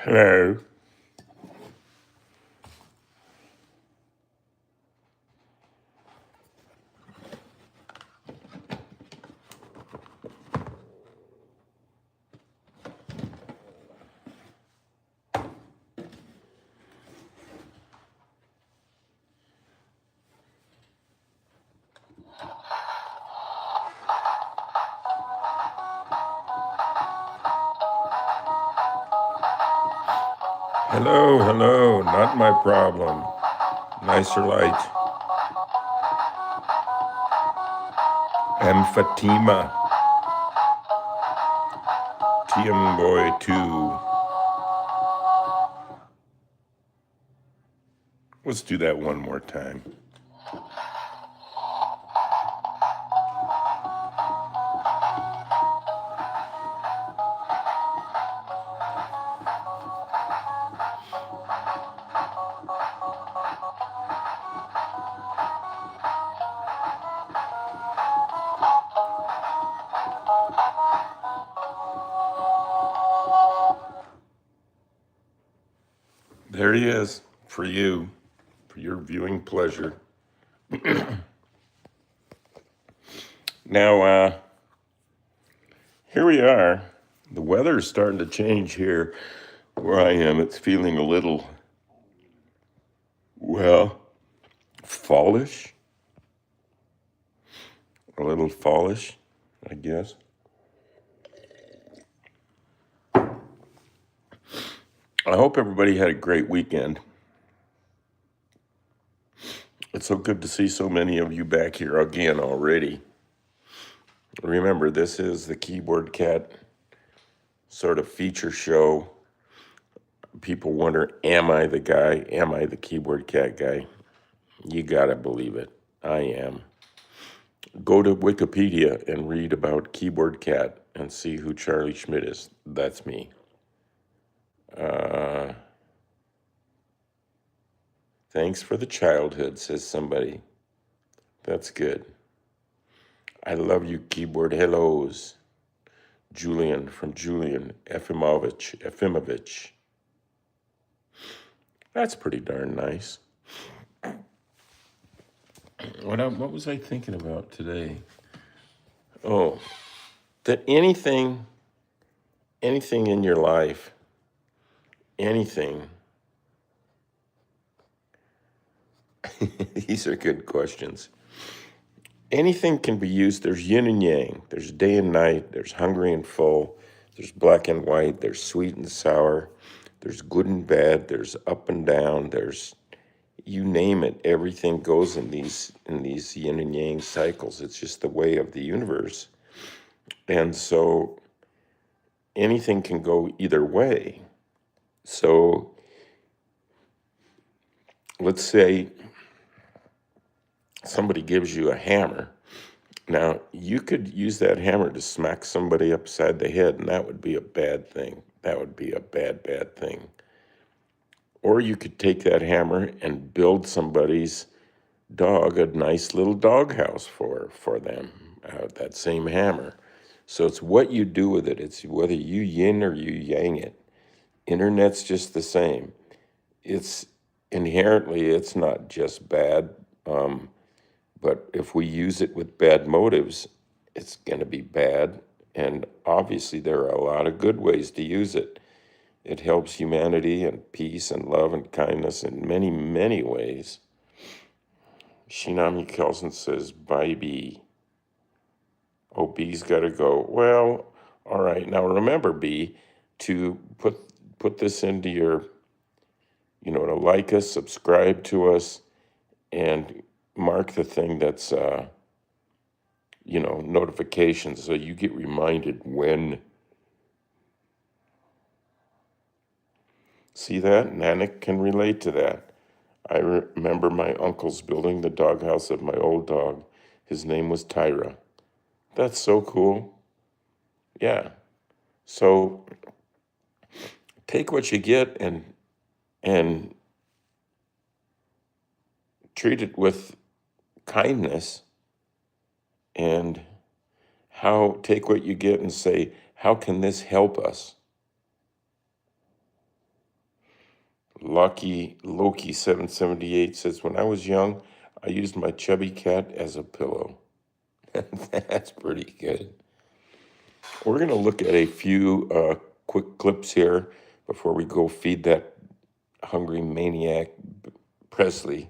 Hello. Hello, hello. Not my problem. Nicer light. I'm Fatima. TM Boy 2. Let's do that one more time. There he is for you, for your viewing pleasure. Now, here we are. The weather is starting to change here where I am. It's feeling a little, well, fallish. A little fallish, I guess. I hope everybody had a great weekend. It's so good to see so many of you back here again already. Remember, this is the Keyboard Cat sort of feature show. People wonder, am I the guy? Am I the Keyboard Cat guy? You gotta believe it. I am. Go to Wikipedia and read about Keyboard Cat and see who Charlie Schmidt is. That's me. Thanks for the childhood, says somebody. That's good. I love you, keyboard hellos. Julian from Julian Efimovich. That's pretty darn nice. What was I thinking about today? Oh, that anything in your life, anything, these are good questions. Anything can be used. There's yin and yang. There's day and night. There's hungry and full. There's black and white. There's sweet and sour. There's good and bad. There's up and down. There's, you name it. Everything goes in these yin and yang cycles. It's just the way of the universe. And so anything can go either way. So let's say somebody gives you a hammer. Now, you could use that hammer to smack somebody upside the head, and that would be a bad thing. That would be a bad, bad thing. Or you could take that hammer and build somebody's dog a nice little doghouse for them, that same hammer. So it's what you do with it. It's whether you yin or you yang it. Internet's just the same. It's inherently, it's not just bad. But if we use it with bad motives, it's going to be bad. And obviously, there are a lot of good ways to use it. It helps humanity and peace and love and kindness in many, many ways. Shinami Kelson says, bye, B. Oh, B's got to go. Well, all right. Now remember, B, to put this into your, to like us, subscribe to us, and mark the thing that's, notifications so you get reminded when. See that? Nanak can relate to that. I remember my uncles building the doghouse of my old dog. His name was Tyra. That's so cool. Yeah. So take what you get and treat it with kindness, and take what you get and say, how can this help us? Loki 778 says, when I was young, I used my chubby cat as a pillow. That's pretty good. We're going to look at a few quick clips here before we go feed that hungry maniac, Presley.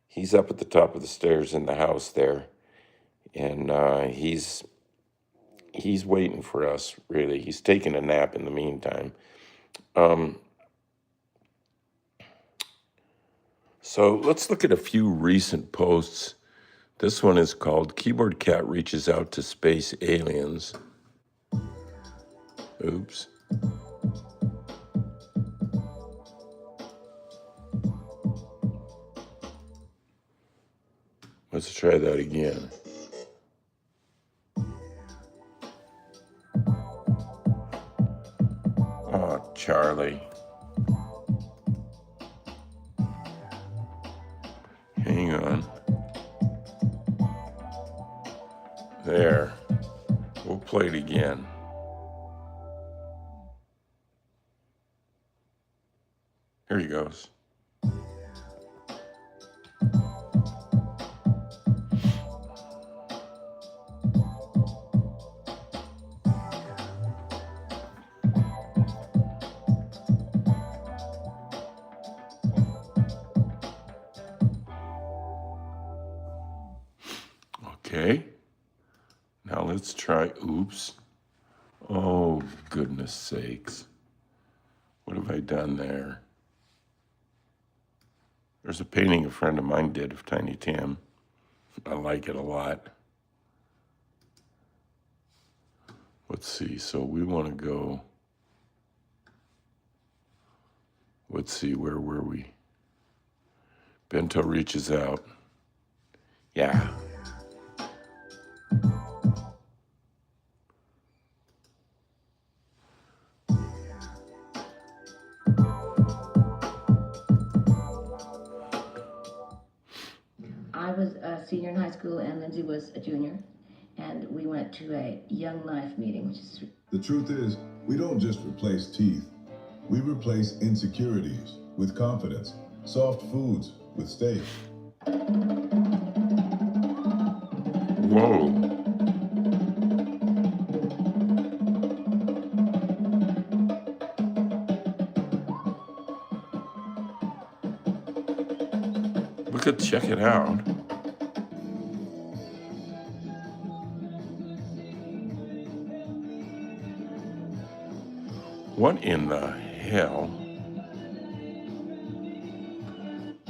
He's up at the top of the stairs in the house there, and he's waiting for us, really. He's taking a nap in the meantime. So let's look at a few recent posts. This one is called Keyboard Cat Reaches Out to Space Aliens. Oops. Let's try that again. Oh, Charlie. Hang on. There. We'll play it again. Here he goes. Okay. Now let's try, oops. Oh, goodness sakes. What have I done there? There's a painting a friend of mine did of Tiny Tim. I like it a lot. Let's see, so we want to go, let's see, where were we? Bento reaches out. Yeah. I was a senior in high school and Lindsay was a junior, and we went to a Young Life meeting, which is... The truth is, we don't just replace teeth. We replace insecurities with confidence, soft foods with steak. Whoa. Check it out. What in the hell?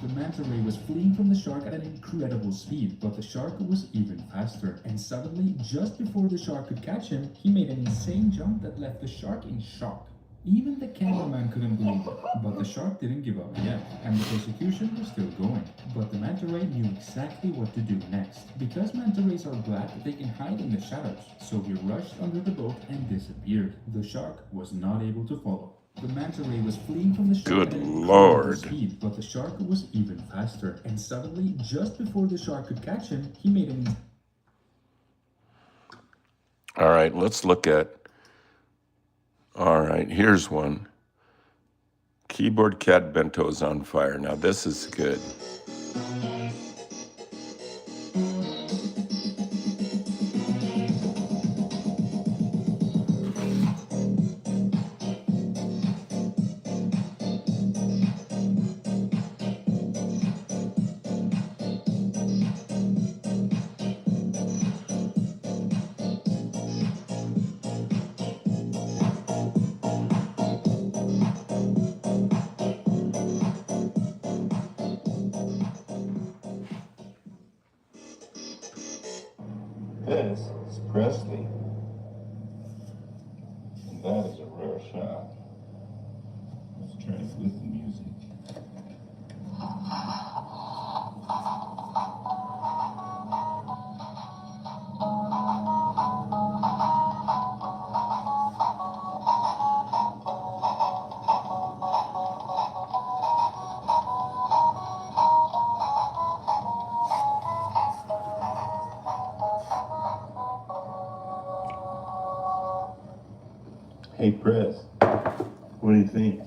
The manta ray was fleeing from the shark at an incredible speed, but the shark was even faster. And suddenly, just before the shark could catch him, he made an insane jump that left the shark in shock. Even the cameraman couldn't believe it, but the shark didn't give up yet, and the persecution was still going. But the manta ray knew exactly what to do next. Because manta rays are black, they can hide in the shadows, so he rushed under the boat and disappeared. The shark was not able to follow. The manta ray was fleeing from the shark Good at an Lord. incredible speed, but the shark was even faster. And suddenly, just before the shark could catch him, he made an... All right, let's look at... All right, here's one. Keyboard Cat Bento's on fire. Now this is good. This is Presley, and that is a rare shot. Let's try it with the music. Hey, Press, what do you think?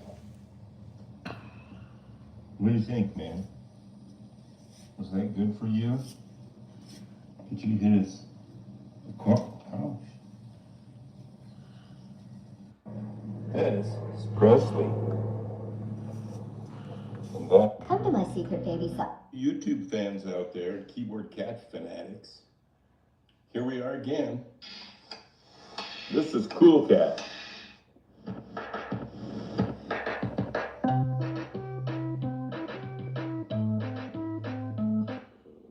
do you think, man? Was that good for you? Did you hit his ouch. This is Presley. And that. Come to my secret baby son. YouTube fans out there, keyboard cat fanatics. Here we are again. This is Cool Cat.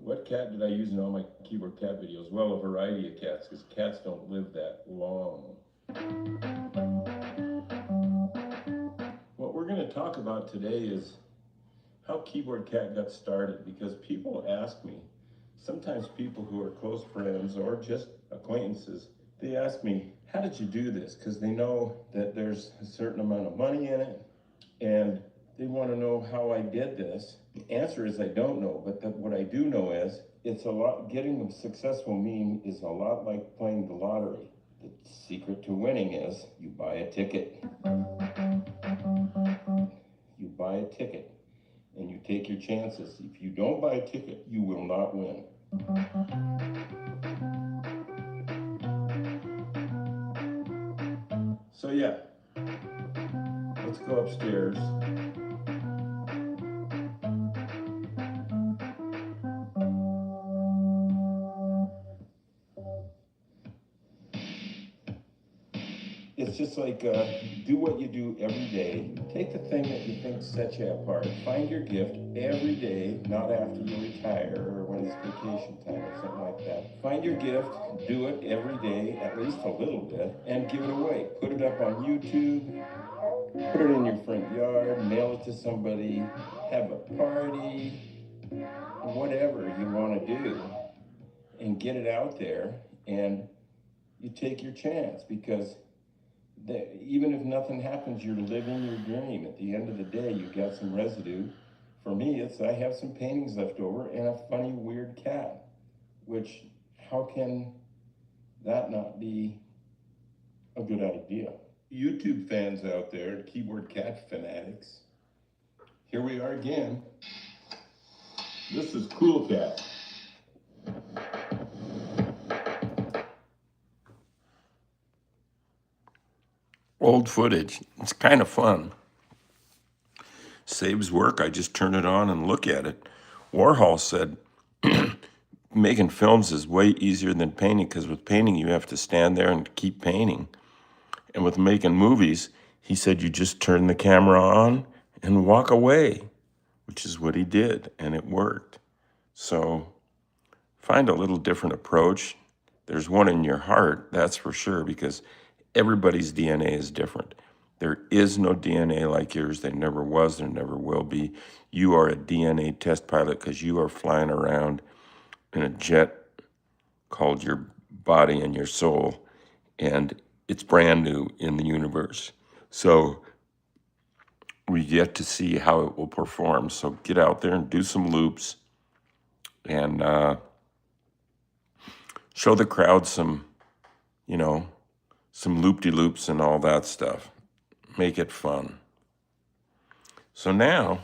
What cat did I use in all my keyboard cat videos? Well, a variety of cats, because cats don't live that long. What we're going to talk about today is how Keyboard Cat got started, because people ask me, sometimes people who are close friends or just acquaintances, they ask me, how did you do this? Because they know that there's a certain amount of money in it, and they want to know how I did this. The answer is I don't know, but what I do know is it's a lot, getting a successful meme is a lot like playing the lottery. The secret to winning is you buy a ticket. You buy a ticket and you take your chances. If you don't buy a ticket, you will not win. So yeah, let's go upstairs. It's just like, do what you do every day. Take the thing that you think sets you apart. Find your gift every day, not after you retire or when it's vacation time or something like that. Find your gift, do it every day, at least a little bit, and give it away. Put it up on YouTube, put it in your front yard, mail it to somebody, have a party, whatever you want to do, and get it out there, and you take your chance, because even if nothing happens, you're living your dream. At the end of the day, you got some residue. For me, it's I have some paintings left over and a funny, weird cat, which, how can that not be a good idea? YouTube fans out there, keyboard cat fanatics, here we are again. This is Cool Cat. Old footage. It's kind of fun. Saves work. I just turn it on and look at it. Warhol said making films is way easier than painting, because with painting you have to stand there and keep painting. And with making movies, he said you just turn the camera on and walk away, which is what he did, and it worked. So find a little different approach. There's one in your heart, that's for sure, because everybody's DNA is different. There is no DNA like yours. There never was, there never will be. You are a DNA test pilot because you are flying around in a jet called your body and your soul, and it's brand new in the universe. So we get to see how it will perform. So get out there and do some loops and show the crowd some, some loop-de-loops and all that stuff. Make it fun. So now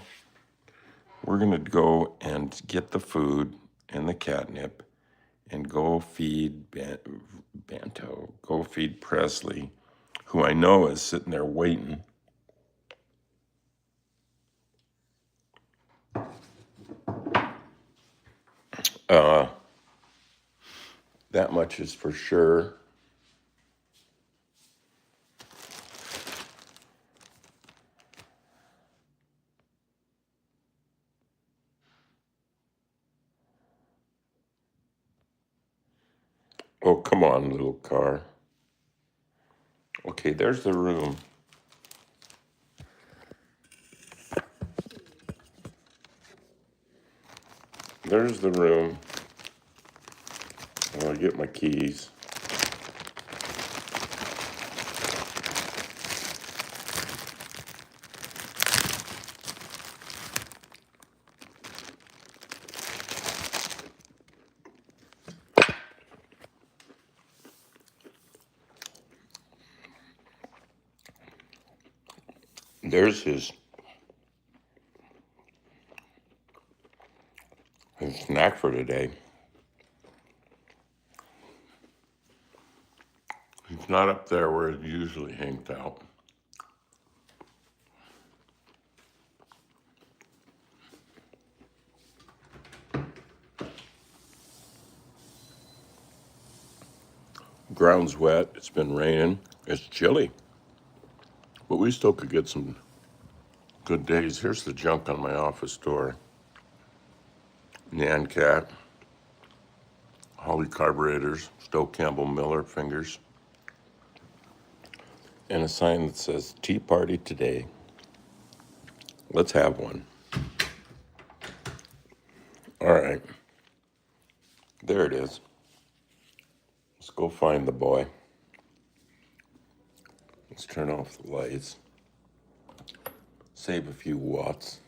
we're going to go and get the food and the catnip and go feed go feed Presley, who I know is sitting there waiting. That much is for sure. Oh, come on, little car. Okay, there's the room. There's the room. I'll get my keys. There's his snack for today. It's not up there where it usually hangs out. Ground's wet. It's been raining. It's chilly. But we still could get some good days. Here's the junk on my office door. Nyan Cat, Holly carburetors, Stowe Campbell Miller fingers, and a sign that says Tea Party today. Let's have one. All right. There it is. Let's go find the boy. Let's turn off the lights. Save a few watts.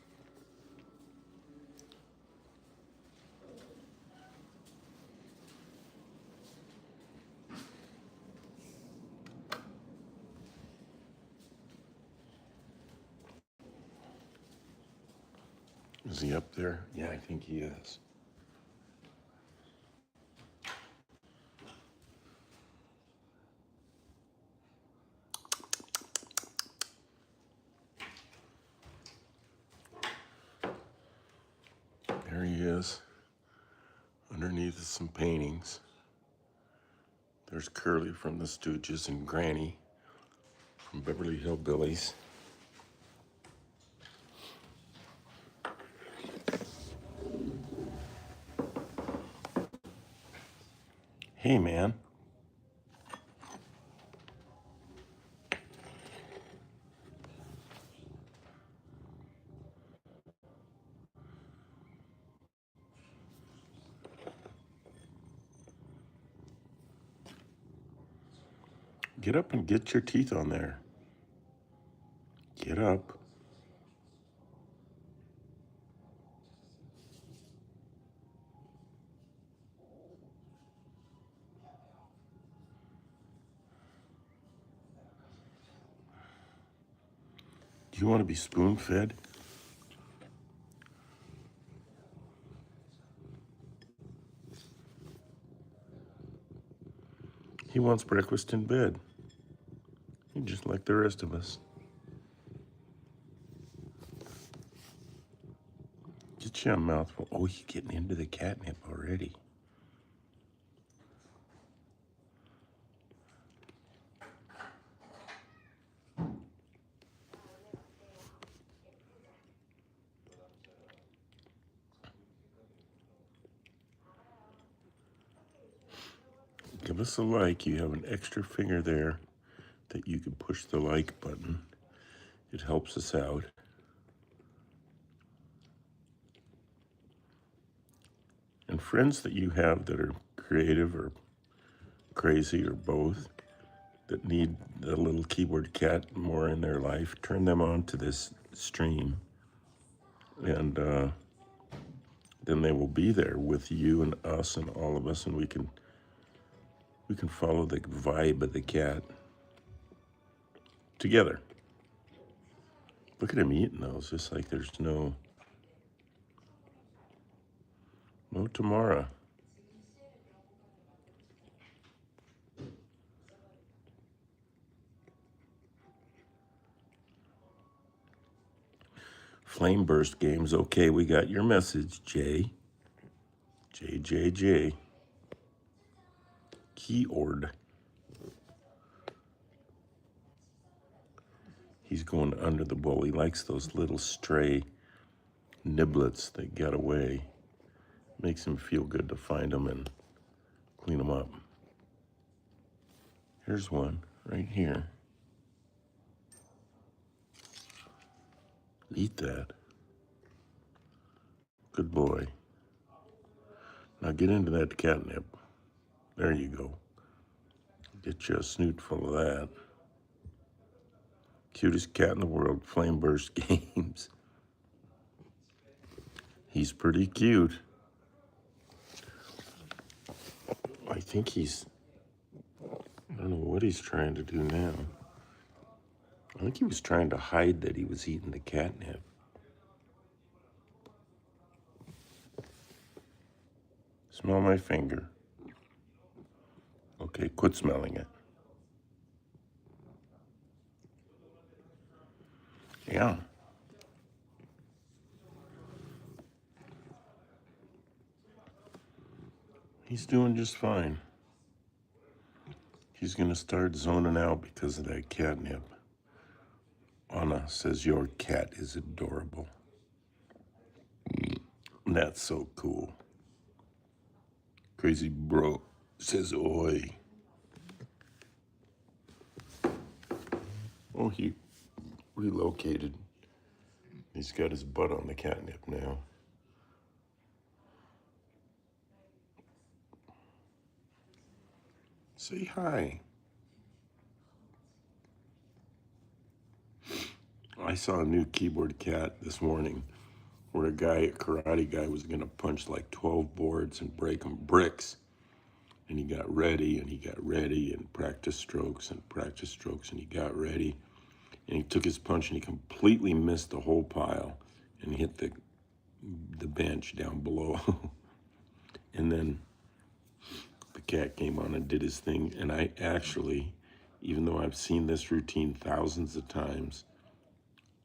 Is he up there? Yeah, I think he is. There he is. Underneath is some paintings. There's Curly from the Stooges and Granny from Beverly Hillbillies. Hey, man. Get up and get your teeth on there. Get up. Do you want to be spoon-fed? He wants breakfast in bed. He's just like the rest of us. Get you a mouthful. Oh, he's getting into the catnip already. Give us a like. You have an extra finger there that you can push the like button. It helps us out. And friends that you have that are creative or crazy or both, that need the little keyboard cat more in their life, turn them on to this stream. And then they will be there with you and us and all of us, and we can follow the vibe of the cat together. Look at him eating those, just like there's no tomorrow. Flame burst games. Okay, we got your message, Jay. J. Keyord. He's going under the bowl. He likes those little stray niblets that get away. Makes him feel good to find them and clean them up. Here's one right here. Eat that. Good boy. Now get into that catnip. There you go. Get you a snoot full of that. Cutest cat in the world, Flame Burst Games. He's pretty cute. I think I don't know what he's trying to do now. I think he was trying to hide that he was eating the catnip. Smell my finger. Okay, quit smelling it. Yeah. He's doing just fine. He's gonna start zoning out because of that catnip. Anna says your cat is adorable. That's so cool. Crazy bro says oi. Oh, he relocated. He's got his butt on the catnip now. Say hi. I saw a new keyboard cat this morning where a karate guy, was gonna punch like 12 boards and break them bricks. And he got ready and he got ready and practice strokes and practice strokes and he got ready. And he took his punch and he completely missed the whole pile and hit the bench down below. And then the cat came on and did his thing. And I actually, even though I've seen this routine thousands of times,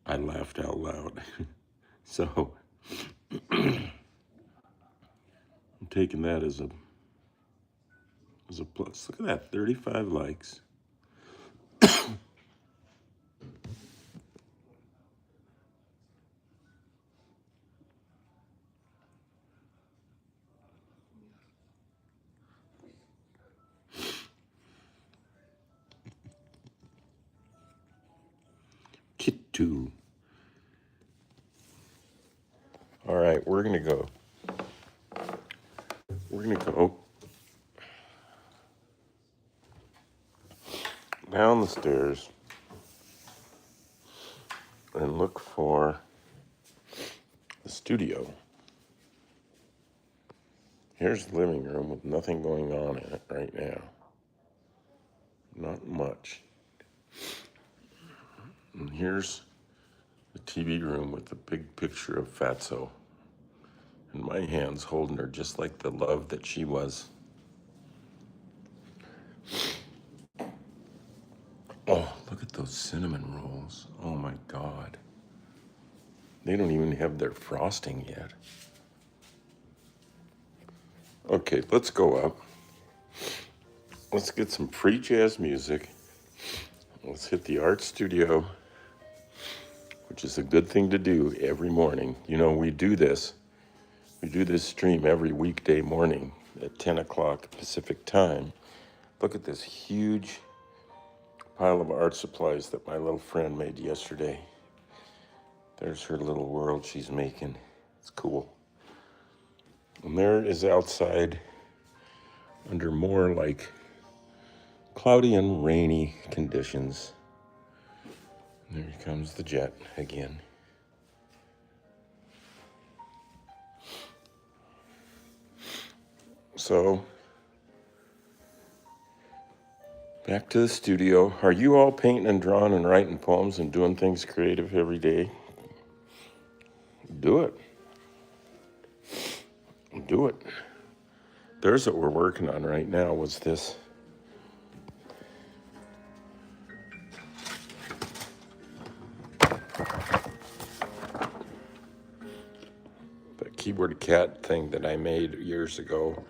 I laughed out loud. So I'm taking that as a plus. Look at that, 35 likes. Kit2. All right, we're gonna go. Down the stairs and look for the studio. Here's the living room with nothing going on in it right now. Not much. And here's the TV room with the big picture of Fatso. And my hand's holding her just like the love that she was. Oh, look at those cinnamon rolls. Oh my God. They don't even have their frosting yet. Okay, let's go up. Let's get some free jazz music. Let's hit the art studio, which is a good thing to do every morning. You know, we do this stream every weekday morning at 10 o'clock Pacific time. Look at this huge pile of art supplies that my little friend made yesterday. There's her little world she's making. It's cool. And there is outside under more like cloudy and rainy conditions. And there comes the jet again. So, back to the studio. Are you all painting and drawing and writing poems and doing things creative every day? Do it. Do it. There's what we're working on right now was this. The keyboard cat thing that I made years ago,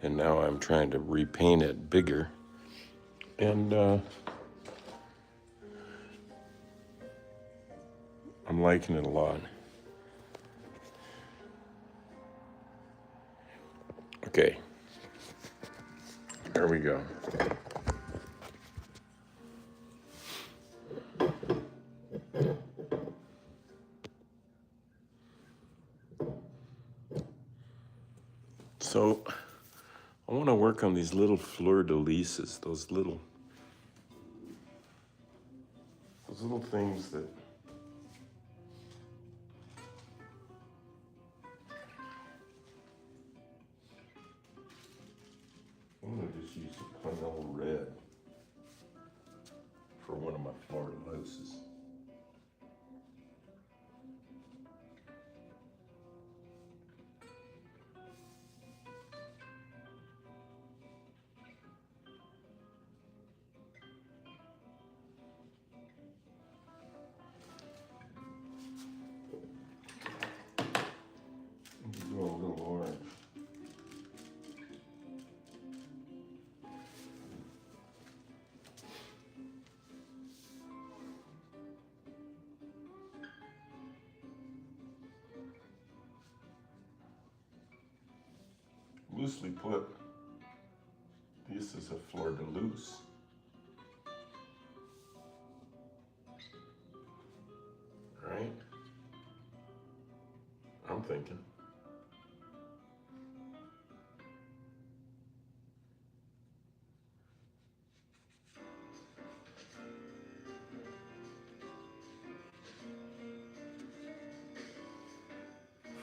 and now I'm trying to repaint it bigger. And I'm liking it a lot. Okay, here we go. So I want to work on these little fleur-de-lises, those little things that I'm going to just use a plain old red for one of my fleur-de-lises. loosely put, this is a fleur de lis. Right? I'm thinking.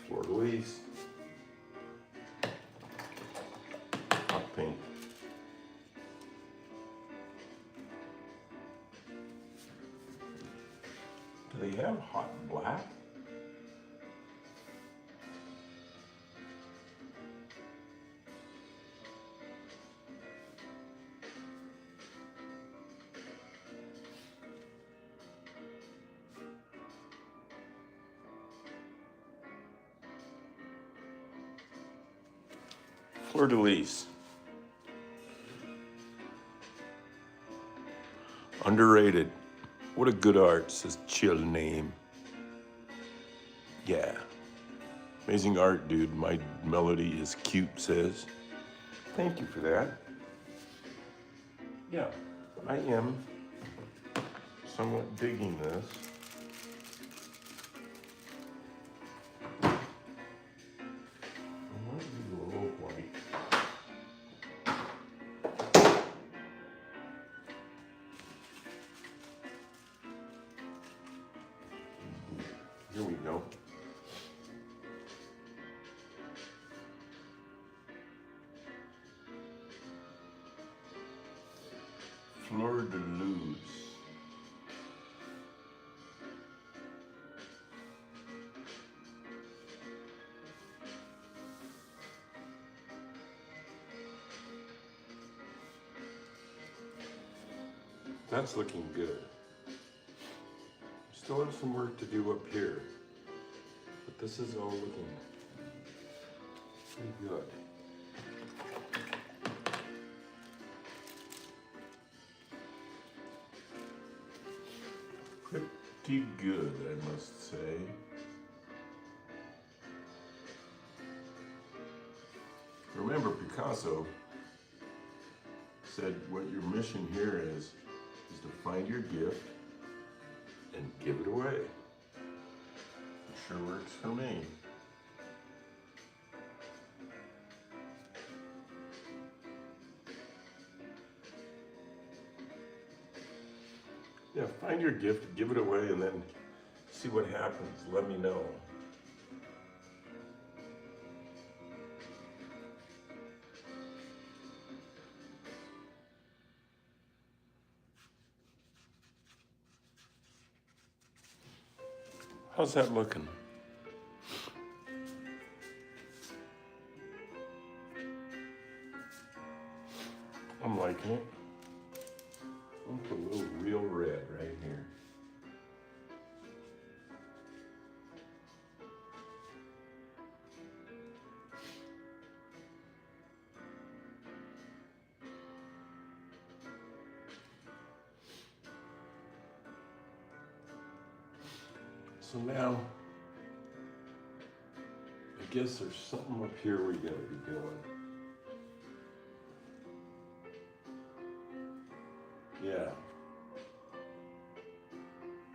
Fleur de lis. Hot pink. Do they have hot black? Fleur de lis. Underrated. What a good art, says Chill Name. Yeah. Amazing art, dude. My melody is cute, says. Thank you for that. Yeah, I am somewhat digging this. I want to do a little white. Here we go. Fleur de lis. That's looking good. Still have some work to do up here, but this is all looking pretty good. Pretty good, I must say. Remember, Picasso said what your mission here is to find your gift and give it away. It sure works for me. Yeah, find your gift, give it away, and then see what happens. Let me know. How's that looking? I'm liking it. I'm gonna put a little real red right here. So now, I guess there's something up here we gotta be doing. Yeah.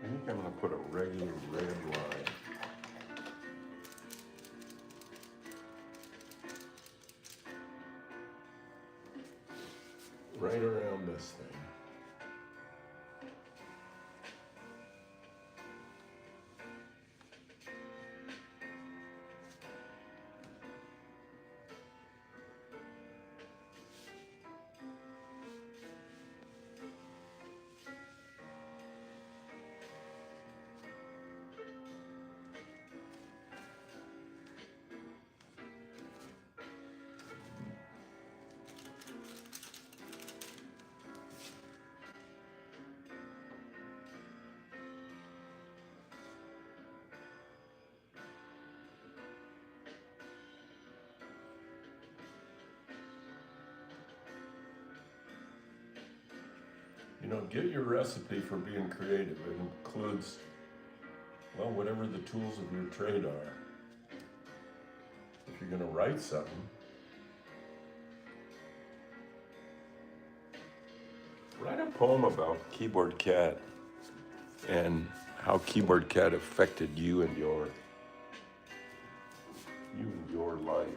I think I'm gonna put a regular red line. Right around this thing. You know, get your recipe for being creative. It includes, well, whatever the tools of your trade are. If you're going to write something, Write a poem about Keyboard Cat and how Keyboard Cat affected you and your life.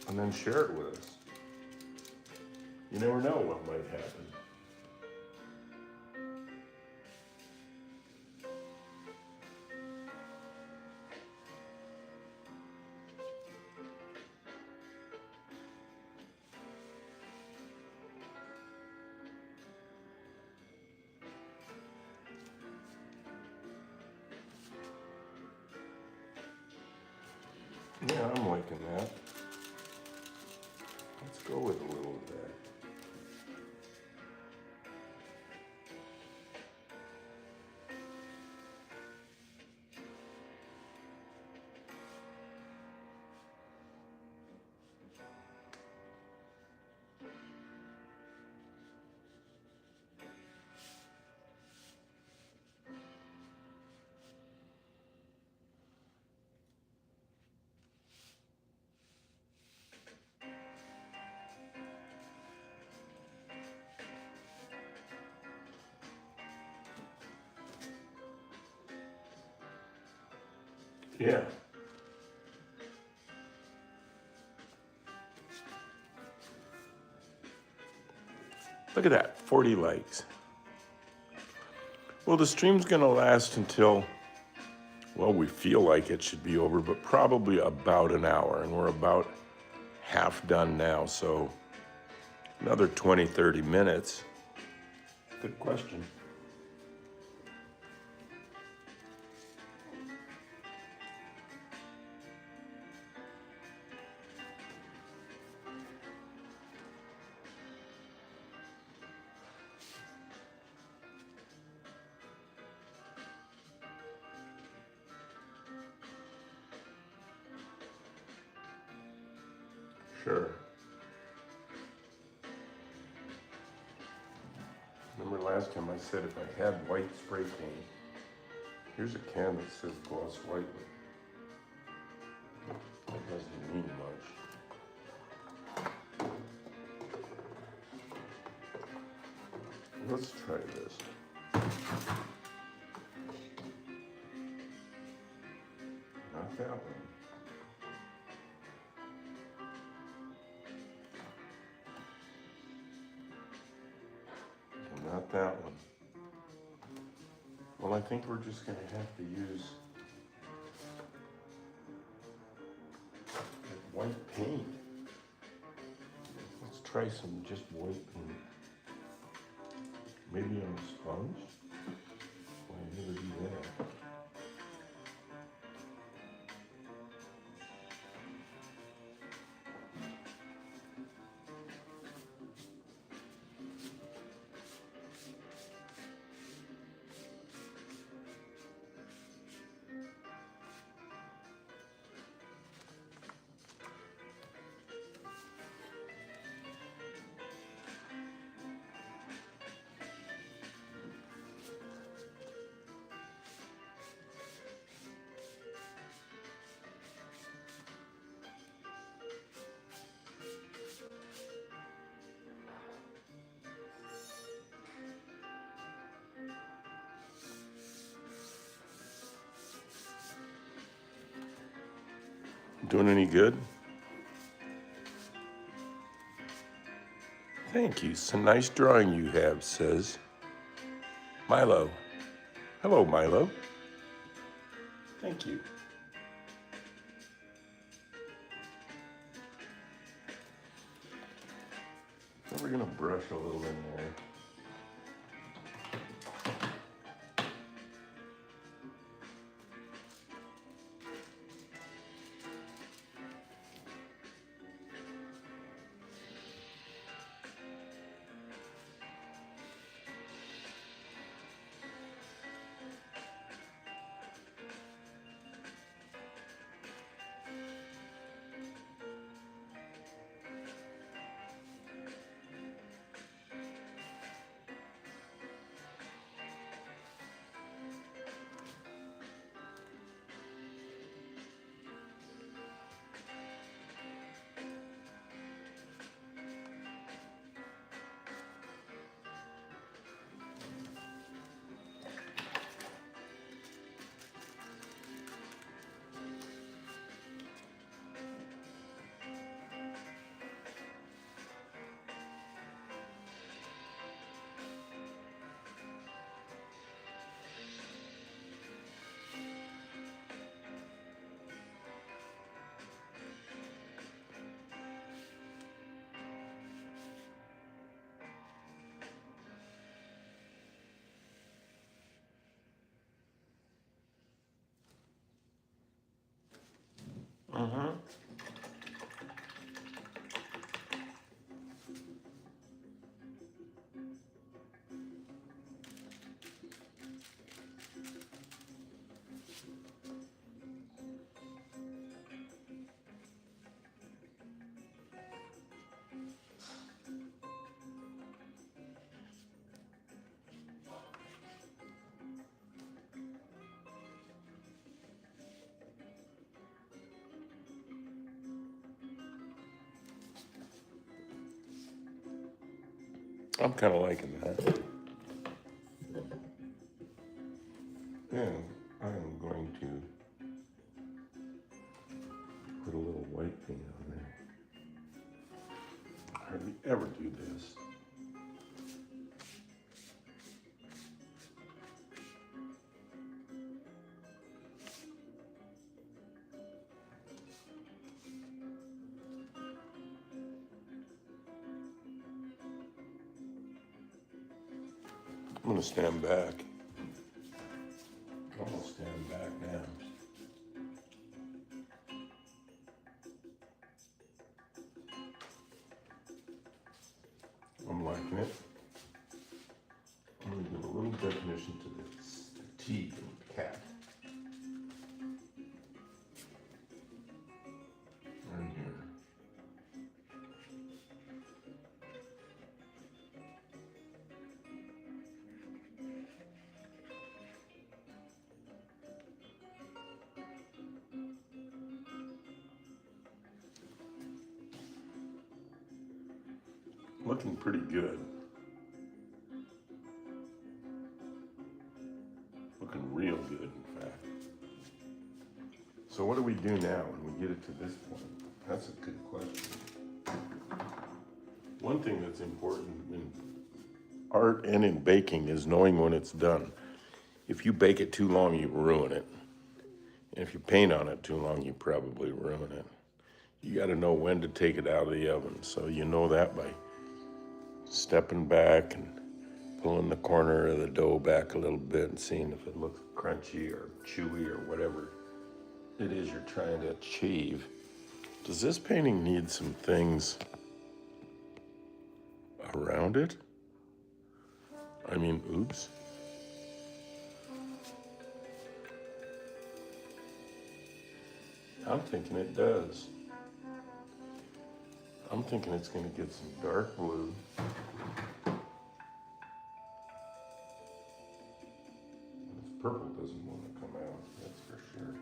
And then share it with us. You never know what might happen. Yeah, I'm liking that. Let's go with a little of that. Yeah. Look at that, 40 likes. Well, the stream's gonna last until, well, we feel like it should be over, but probably about an hour, and we're about half done now, so another 20, 30 minutes. Good question. Sure. Remember last time I said if I had white spray paint, here's a can that says gloss white. That doesn't mean much. Let's try this. Not that one. And not that one. Well, I think we're just going to have to use white paint. Let's try some just white paint. Maybe on a sponge? Well, I never do that. Doing any good? Thank you. It's a nice drawing you have, says Milo. Hello, Milo. Thank you. So we're gonna brush a little in there. I'm kind of liking that. And I am going to put a little white paint on there. I hardly ever do this. I'm going to stand back. I'm going to stand back now. I'm liking it. I'm going to give a little definition to the T in cat. Right here. Looking pretty good. Looking real good, in fact. So what do we do now when we get it to this point? That's a good question. One thing that's important in art and in baking is knowing when it's done. If you bake it too long, you ruin it. And if you paint on it too long, you probably ruin it. You got to know when to take it out of the oven. So you know that by stepping back and pulling the corner of the dough back a little bit and seeing if it looks crunchy or chewy or whatever it is you're trying to achieve. Does this painting need some things around it? I mean, oops. I'm thinking it does. I'm thinking it's going to get some dark blue. This purple doesn't want to come out, that's for sure.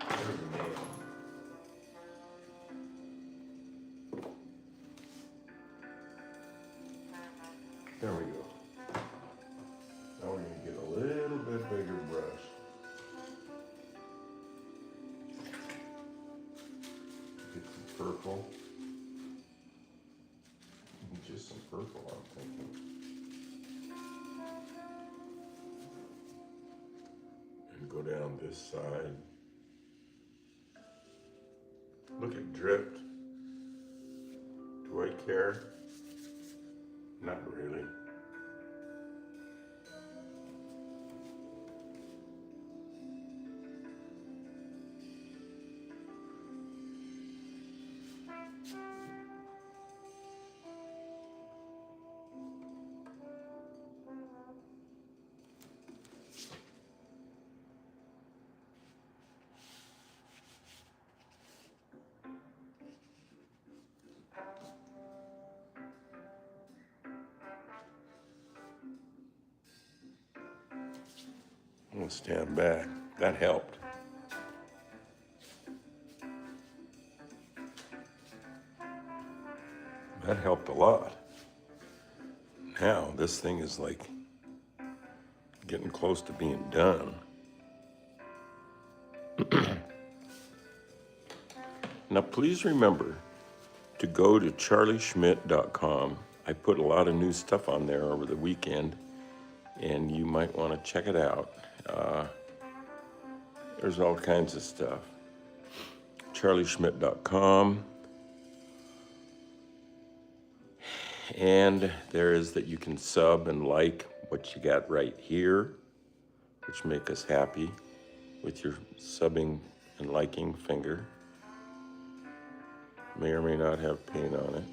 There's a nail. There we go. Now we're going to get a little bit bigger brush. Get some purple. Just some purple, I'm thinking. And go down this side. Look at drift. Do I care? Not really. I'm gonna stand back. That helped. That helped a lot. Now this thing is like getting close to being done. Now please remember to go to charlieschmidt.com. I put a lot of new stuff on there over the weekend, and you might want to check it out. There's all kinds of stuff. charlieschmidt.com. And there is that you can sub and like what you got right here, which make us happy with your subbing and liking finger. May or may not have paint on it.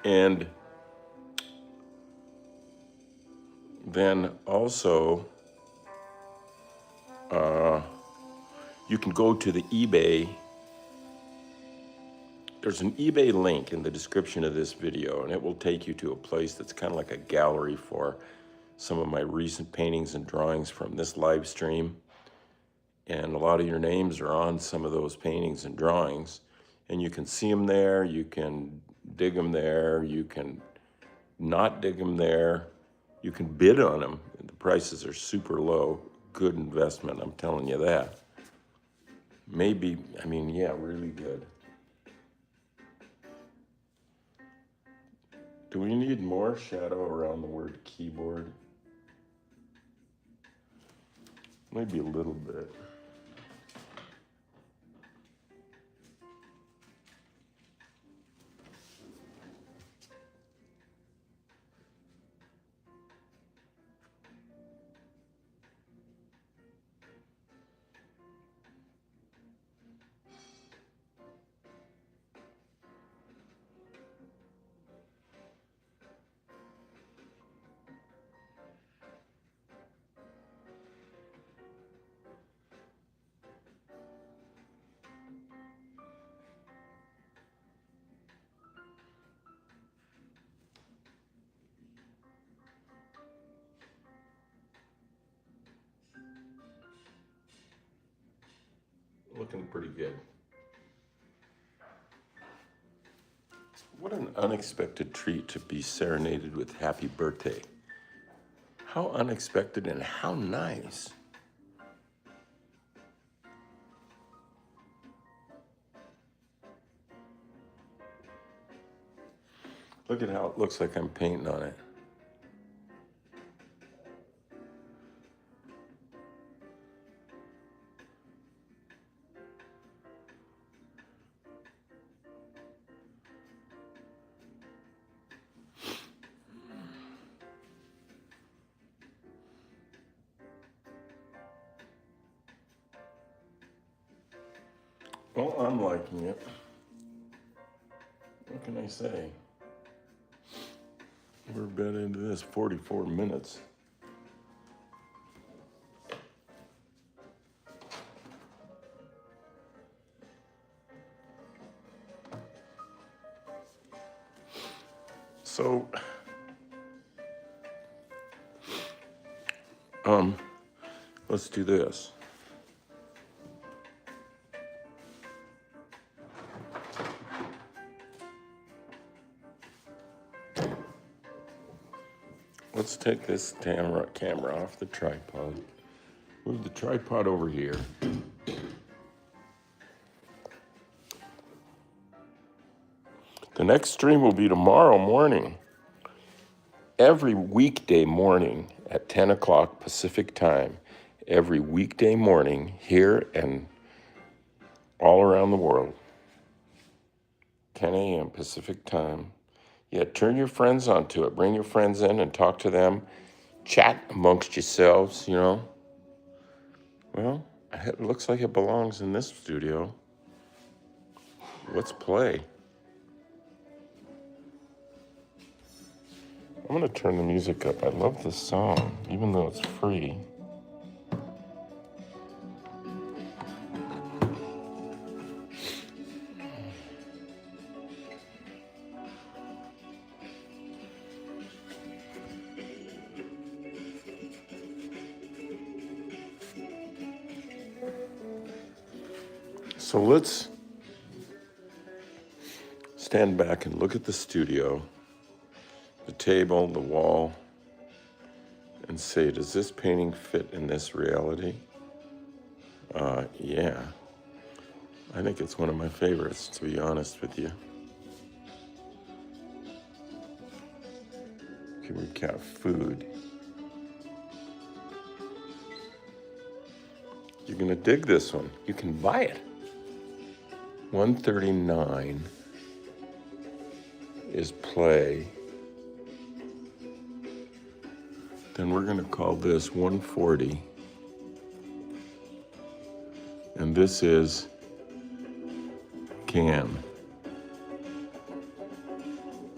And then also, you can go to the eBay. There's an eBay link in the description of this video, and it will take you to a place that's kind of like a gallery for some of my recent paintings and drawings from this live stream. and a lot of your names are on some of those paintings and drawings, and you can see them there, you can dig them there, you can not dig them there, you can bid on them. The prices are super low. Good investment, I'm telling you that. Maybe, I mean, yeah, really good. Do we need more shadow around the word keyboard? Maybe a little bit. Looking pretty good. What an unexpected treat to be serenaded with happy birthday. How unexpected and how nice. Look at how it looks like I'm painting on it. Well, I'm liking it. What can I say? We're about into this 44 minutes. So, let's do this. Let's take this camera off the tripod. Move the tripod over here. The next stream will be tomorrow morning. Every weekday morning at 10 o'clock Pacific time. Every weekday morning here and all around the world. 10 a.m. Pacific time. Yeah, turn your friends onto it. Bring your friends in and talk to them. Chat amongst yourselves, you know. Well, it looks like it belongs in this studio. Let's play. I'm going to turn the music up. I love this song, even though it's free. So let's stand back and look at the studio, the table, the wall, and say, does this painting fit in this reality? Yeah. I think it's one of my favorites, to be honest with you. Okay, we've got food. You're gonna dig this one. You can buy it. 139 is play. Then we're gonna call this 140. And this is can.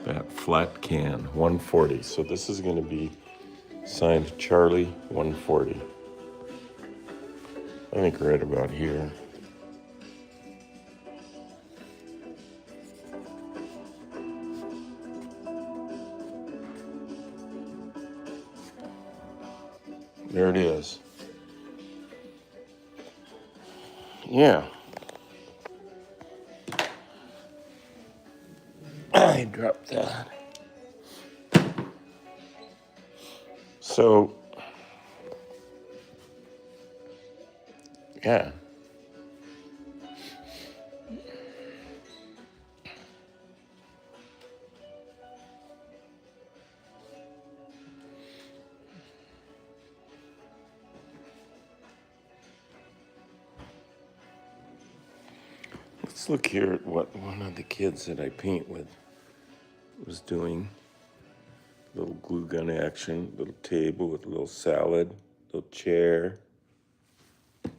That flat can, 140. So this is gonna be signed Charlie 140. I think right about here. There it is. yeah. I dropped that. So, yeah. Let's look here at what one of the kids that I paint with was doing. Little glue gun action, little table with a little salad, little chair.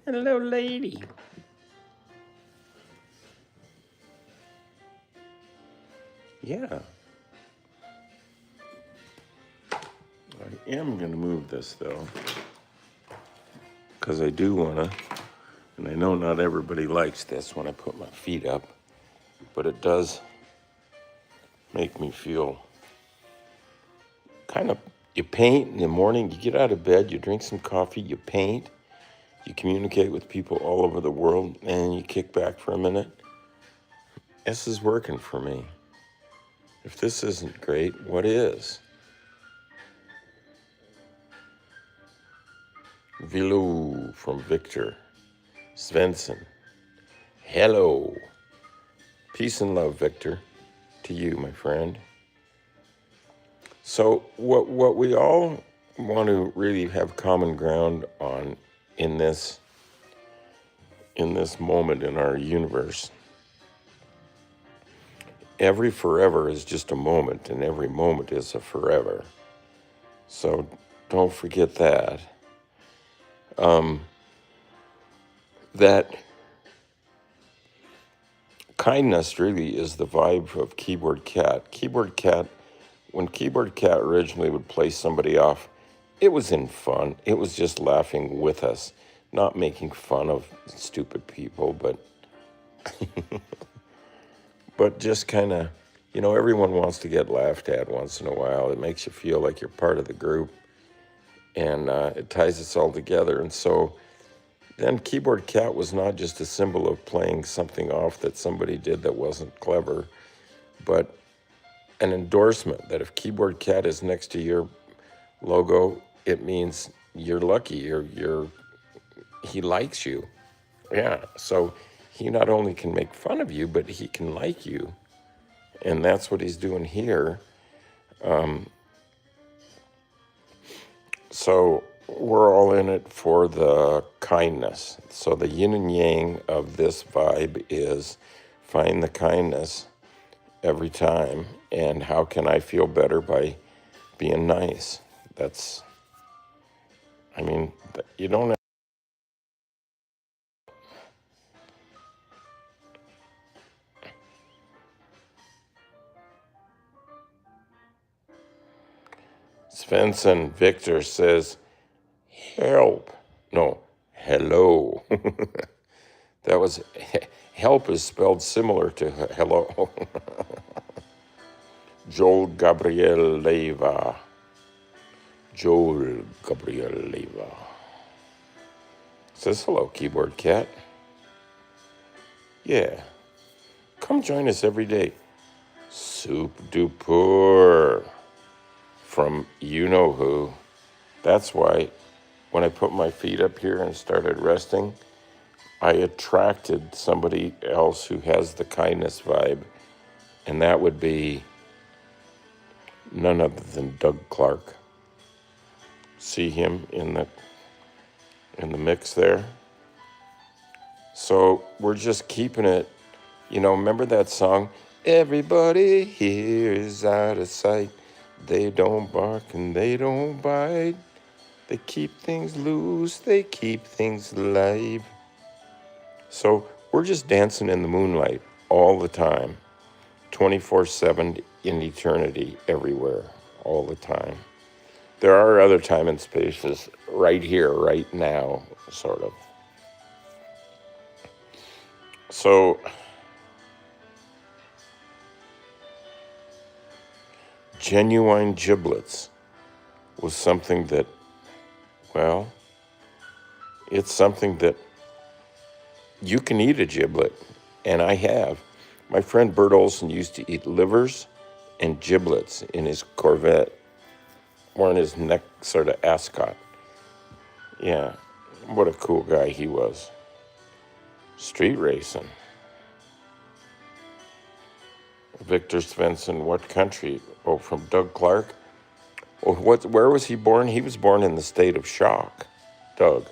Hello, lady. Yeah. I am going to move this, though, because I do want to, and I know not everybody likes this when I put my feet up, but it does make me feel kind of, you paint in the morning, you get out of bed, you drink some coffee, you paint, you communicate with people all over the world, and you kick back for a minute. This is working for me. If this isn't great, what is? Vilou from Victor. Svensson. Hello. Peace and love, Victor. To you, my friend. So what we all want to really have common ground on in this moment in our universe, every forever is just a moment, and every moment is a forever. So don't forget that. That kindness really is the vibe of Keyboard Cat. Keyboard Cat, when Keyboard Cat originally would play somebody off, it was in fun. It was just laughing with us, not making fun of stupid people, but just kind of, everyone wants to get laughed at once in a while. It makes you feel like you're part of the group, and it ties us all together. And so then Keyboard Cat was not just a symbol of playing something off that somebody did that wasn't clever, but an endorsement that if Keyboard Cat is next to your logo, it means you're lucky. He likes you. Yeah. So he not only can make fun of you, but he can like you. And that's what he's doing here. So we're all in it for the kindness. So the yin and yang of this vibe is find the kindness every time. And how can I feel better by being nice? You don't have. Svensson Victor says, help. No, hello. That was, help is spelled similar to hello. Joel Gabriel Leyva. Says, hello, Keyboard Cat. Yeah. Come join us every day. Soup duper. From you know who. That's why when I put my feet up here and started resting, I attracted somebody else who has the kindness vibe, and that would be none other than Doug Clark. See him in the mix there? So we're just keeping it, remember that song? Everybody here is out of sight. They don't bark and they don't bite. They keep things loose, they keep things alive. So we're just dancing in the moonlight all the time, 24/7 in eternity, everywhere, all the time. There are other time and spaces right here, right now, sort of. So genuine giblets was something that, well, it's something that you can eat a giblet, and I have. My friend Bert Olson used to eat livers and giblets in his Corvette or in his neck sort of ascot. Yeah, what a cool guy he was. Street racing. Victor Svensson, what country? Oh, from Doug Clark. Oh, where was he born? He was born in the state of Shock, Doug,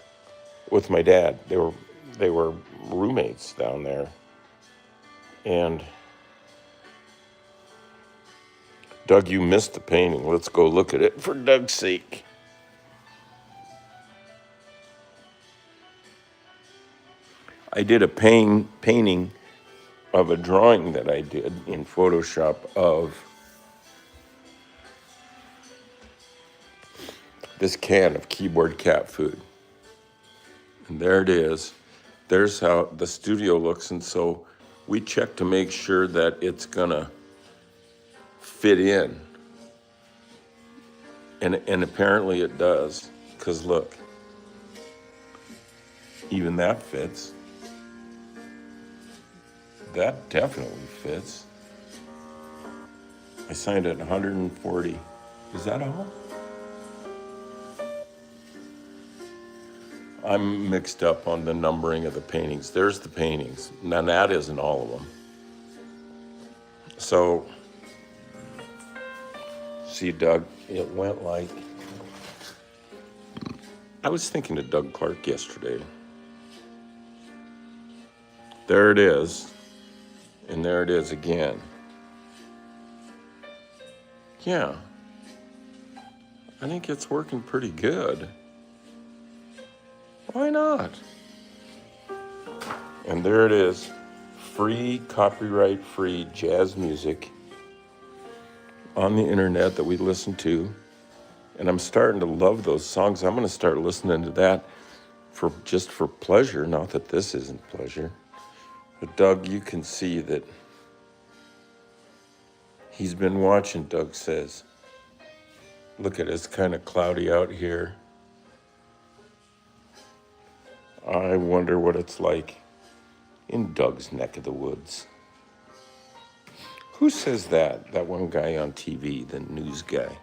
with my dad. They were roommates down there. And Doug, you missed the painting. Let's go look at it for Doug's sake. I did a painting of a drawing that I did in Photoshop of this can of keyboard cat food. And there it is. There's how the studio looks. And so we check to make sure that it's gonna fit in. And apparently it does, because look, even that fits. That definitely fits. I signed at 140. Is that all? I'm mixed up on the numbering of the paintings. There's the paintings. Now that isn't all of them. So, see, Doug, it went like, I was thinking of Doug Clark yesterday. There it is. And there it is again. Yeah. I think it's working pretty good. Why not? And there it is. Free, copyright-free jazz music on the internet that we listen to. And I'm starting to love those songs. I'm going to start listening to that just for pleasure. Not that this isn't pleasure. But Doug, you can see that he's been watching, Doug says. Look at it, it's kind of cloudy out here. I wonder what it's like in Doug's neck of the woods. Who says that? That one guy on TV, the news guy.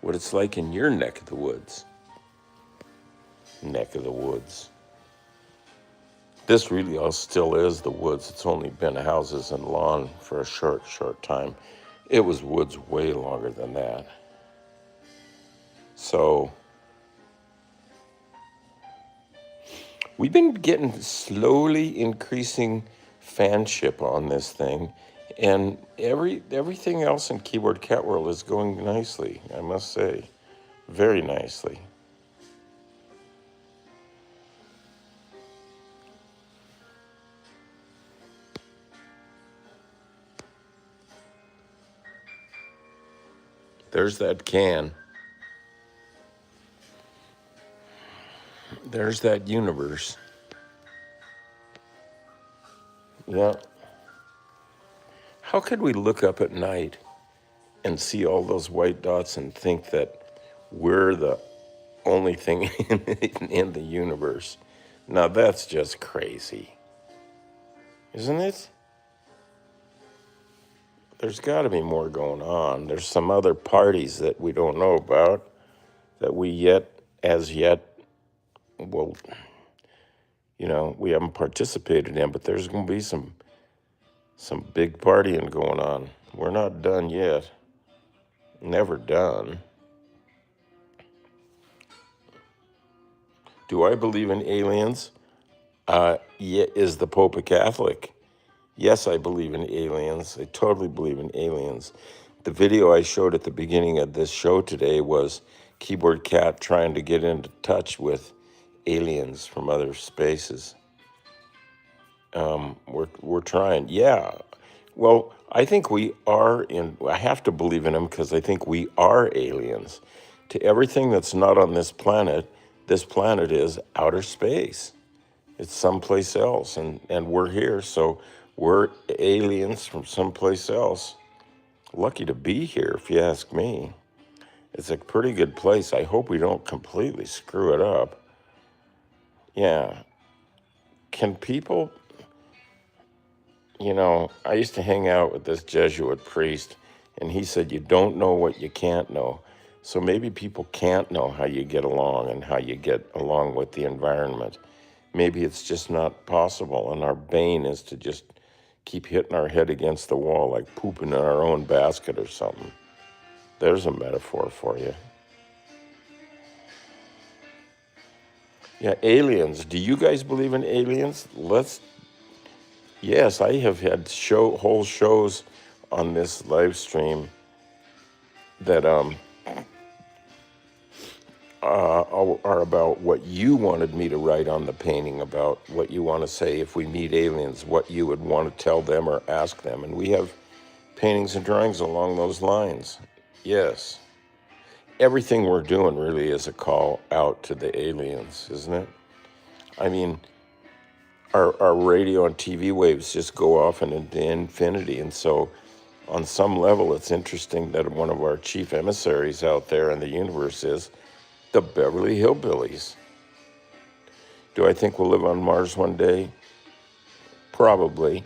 What it's like in your neck of the woods. Neck of the woods. This really all still is the woods. It's only been houses and lawn for a short time. It was woods way longer than that. So we've been getting slowly increasing fanship on this thing, and everything else in Keyboard Cat World is going nicely, I must say. Very nicely. There's that can. There's that universe. Yeah. How could we look up at night and see all those white dots and think that we're the only thing in the universe? Now that's just crazy. Isn't it? There's got to be more going on. There's some other parties that we don't know about that we as yet, well, we haven't participated in, but there's going to be some big partying going on. We're not done yet. Never done. Do I believe in aliens? Yeah, is the Pope a Catholic? Yes, I believe in aliens. I totally believe in aliens. The video I showed at the beginning of this show today was Keyboard Cat trying to get into touch with aliens from other spaces. We're trying. Yeah. Well, I think I have to believe in them because I think we are aliens. To everything that's not on this planet is outer space. It's someplace else, and we're here, so we're aliens from someplace else. Lucky to be here, if you ask me. It's a pretty good place. I hope we don't completely screw it up. Yeah. can people, I used to hang out with this Jesuit priest, and he said, you don't know what you can't know. So maybe people can't know how you get along and how you get along with the environment. Maybe it's just not possible, and our bane is to just keep hitting our head against the wall like pooping in our own basket or something. There's a metaphor for you. Yeah, aliens. Do you guys believe in aliens? Yes, I have had whole shows on this live stream that are about what you wanted me to write on the painting, about what you want to say if we meet aliens, what you would want to tell them or ask them. And we have paintings and drawings along those lines. Yes. Everything we're doing really is a call out to the aliens, isn't it? I mean, our radio and TV waves just go off into infinity. And so on some level, it's interesting that one of our chief emissaries out there in the universe is the Beverly Hillbillies. Do I think we'll live on Mars one day? Probably.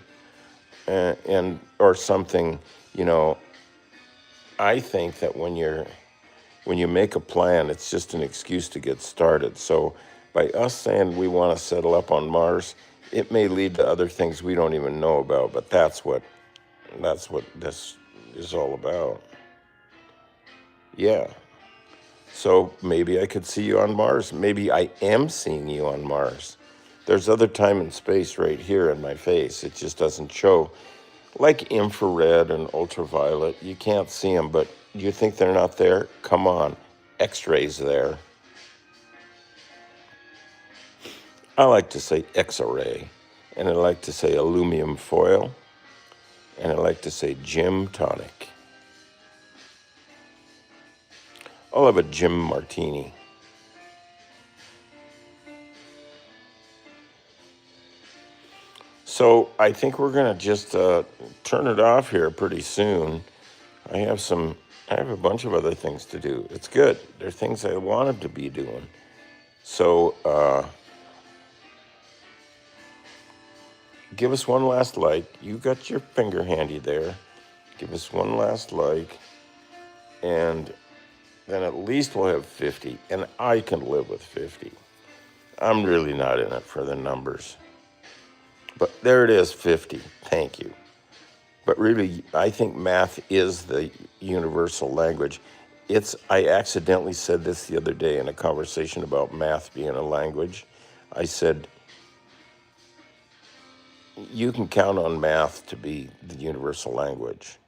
And or something, I think that when you make a plan, it's just an excuse to get started. So by us saying we want to settle up on Mars, it may lead to other things we don't even know about, but that's what this is all about. Yeah. So maybe I could see you on Mars. Maybe I am seeing you on Mars. There's other time and space right here in my face. It just doesn't show. Like infrared and ultraviolet, you can't see them, but you think they're not there? Come on, X-rays there. I like to say X-ray, and I like to say aluminum foil, and I like to say gym tonic. I'll have a gym martini. So I think we're gonna just turn it off here pretty soon. I have a bunch of other things to do. It's good. There are things I wanted to be doing. So give us one last like. You got your finger handy there. Give us one last like, and then at least we'll have 50. And I can live with 50. I'm really not in it for the numbers. But there it is, 50. Thank you. But really, I think math is the universal language. I accidentally said this the other day in a conversation about math being a language. I said, you can count on math to be the universal language.